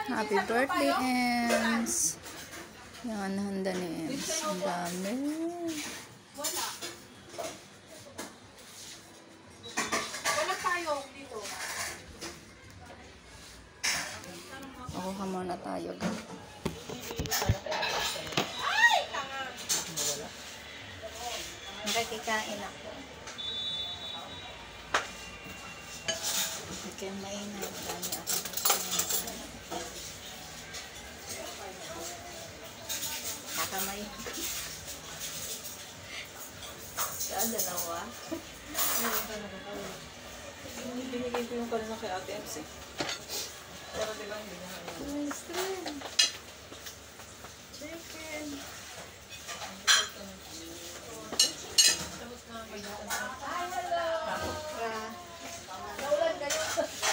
Happy birthday, Ems. Yan, handa ni Ems. Ang dami. Wala tayo dito. Ako ka muna tayo. Ay! Tanga! Nakikikain ako. Okay, maingat. Dami ako. Kakamay. Sa dalawa. Binigay ko yung kanina kay Ate MC. Pero di ba hindi na Chicken. naulan kayo.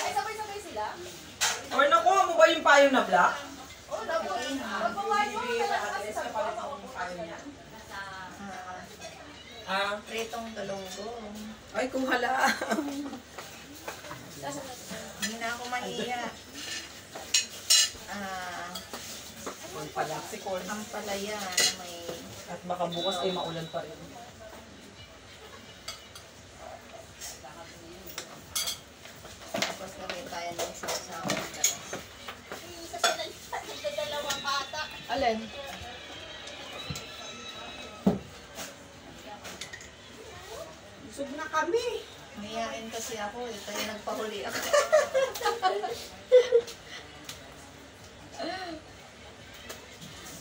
Ay, sabay-sabay sila? Or nakuha mo ba yung payo na black? Oo, dapat. Magpapayo mo talaga kasi sa baba. Ah, Pritong galunggong. ay kuha la. Hindi na ako mahiya. Yung pala, si corn. Ang palaya na may... At baka bukas ay maulan pa rin. Tapos gawin tayo ng isang-isang. Dalawang bata. Alin? Busog na kami. Mayain kasi ako eh. Kaya nagpahuli ako.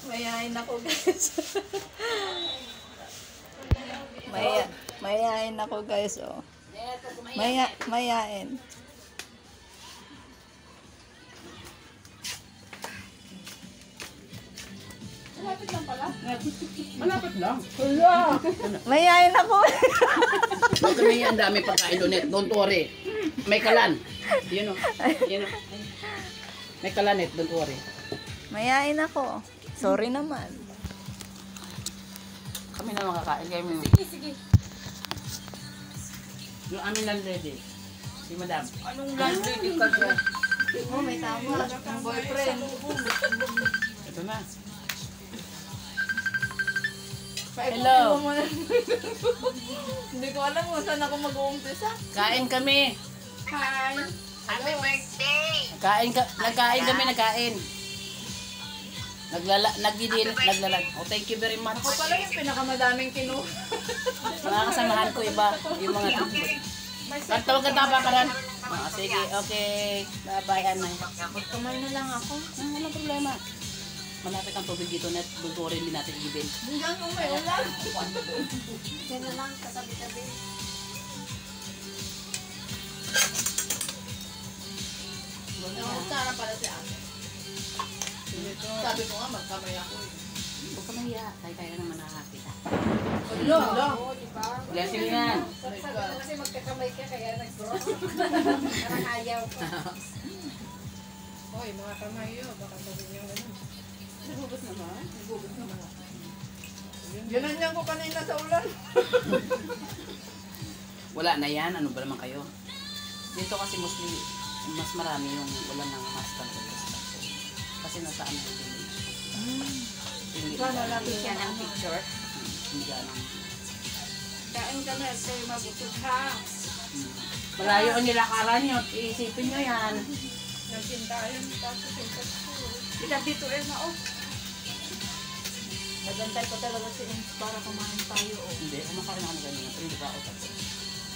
Mayain ako guys. Mayain ako guys oh. Mayain. Malapit lang pala. Malapit lang. Mayain ako. Huwag kami ang dami pagkain doon. Don't worry. May kalan. Yun o. Yun o. May kalan don't worry. Mayain ako. Sorry naman. Kami na makakain. Kaya mo. Sige. Yung amin landlady. Si madam. Anong landlady ka dyan? Oh, may tama. Ang boyfriend. Ito na. Hello. Hindi ko alam kung saan ako mag-uumpisa. Kain kami. Hi. Happy birthday! Nagkain kami, nagkain. Naglalag. Oh, thank you very much. Ako pala yung pinakamadaming kinuha. Mga kasamahan ko iba. Yung mga tupod. Tawag ka tapa ka rin. Sige, okay. Bye-bye, Anay. Kumain na lang ako. Walang problema. Malapit ang tubig dito, net. Doon rin din natin ibin. Hanggang kung may ulan. Diyan na lang, katabi-tabi. Sana pala si ate. Sabi ko nga, magkamay ako eh. Huwag ka mahiya. Tayo na naman nakakita. Wala. Oo, diba? Blessing yan. Sabi ko kasi magkakamay ka, kaya nag-draw. Parang ayaw pa. Hoy, mga kamay yun. Baka sabi niyo gano'n. Nagugot naman. Nagugot naman. Ginanyan ko kanina sa ulan. Wala na yan. Ano ba naman kayo? Dito kasi mostly, mas marami yung ulan ng maskan. Kasi nasa ano yung village. Hindi Lalapit siya ng picture. Hindi ka lang. Kain ka na, kayo mabusog ha. Malayo ang nilakaran nyo. Iisipin nyo yan. Nagsintayan, tapos yung pagsulo. Kita dito na oh. Nagantay ko talaga si Ems para kumain tayo oh. Hindi. Kumakain ako ng ganyan. Pero hindi ba ako tapos?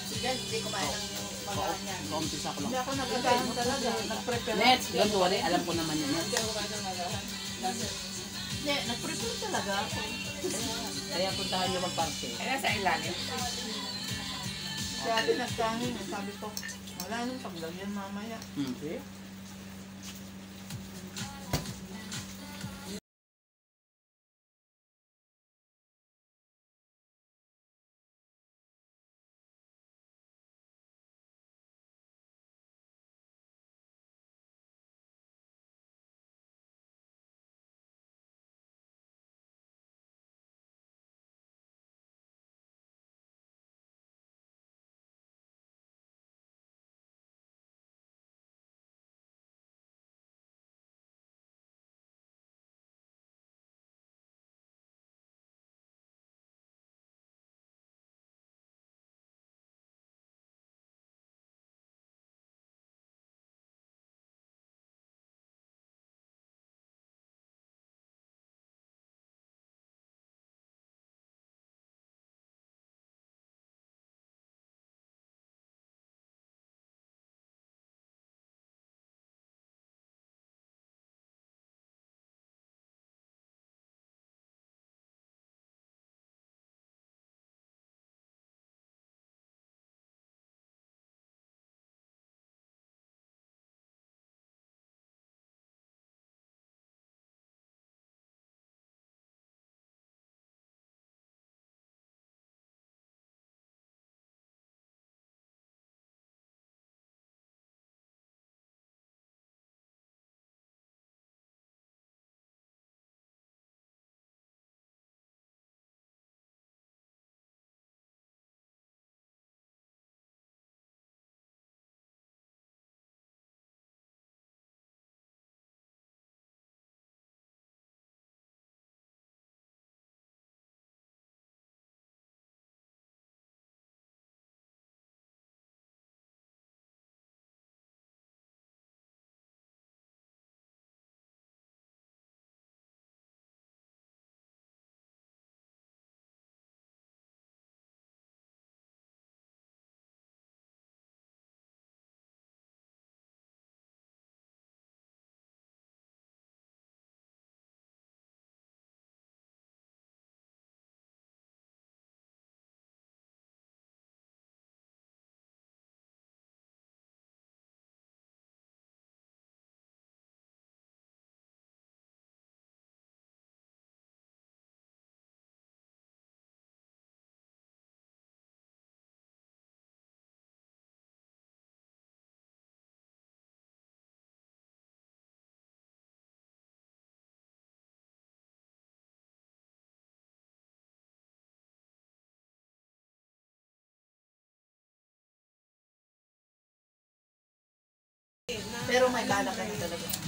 Sige, hindi kumain ng mga niyan. Kaumpisa ko lang. Hindi ako nagagahan talaga. Nag-prepare. Net, don't worry. Alam ko naman yun. Net. Hindi, nag-prepare talaga ako. Kaya puntahan nyo magparke. Ay, nasa ilalim. Sabi nagtangin, sabi ko, wala nang paglagyan mamaya. Okay. Pero may balak ka na talaga.